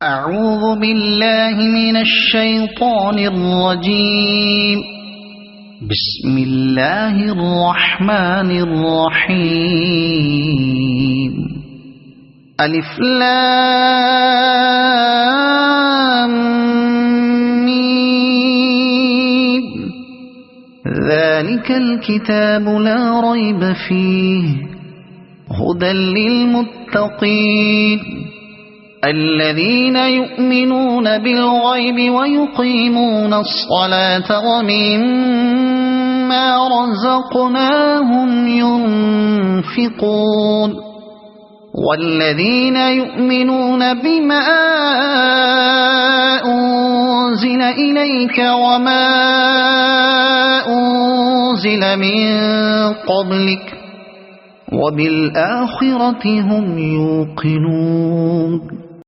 أعوذ بالله من الشيطان الرجيم. بسم الله الرحمن الرحيم. ألف لام ميم. ذلك الكتاب لا ريب فيه هدى للمتقين الذين يؤمنون بالغيب ويقيمون الصلاة ومما رزقناهم ينفقون والذين يؤمنون بما أنزل إليك وما أنزل من قبلك وبالآخرة هم يوقنون.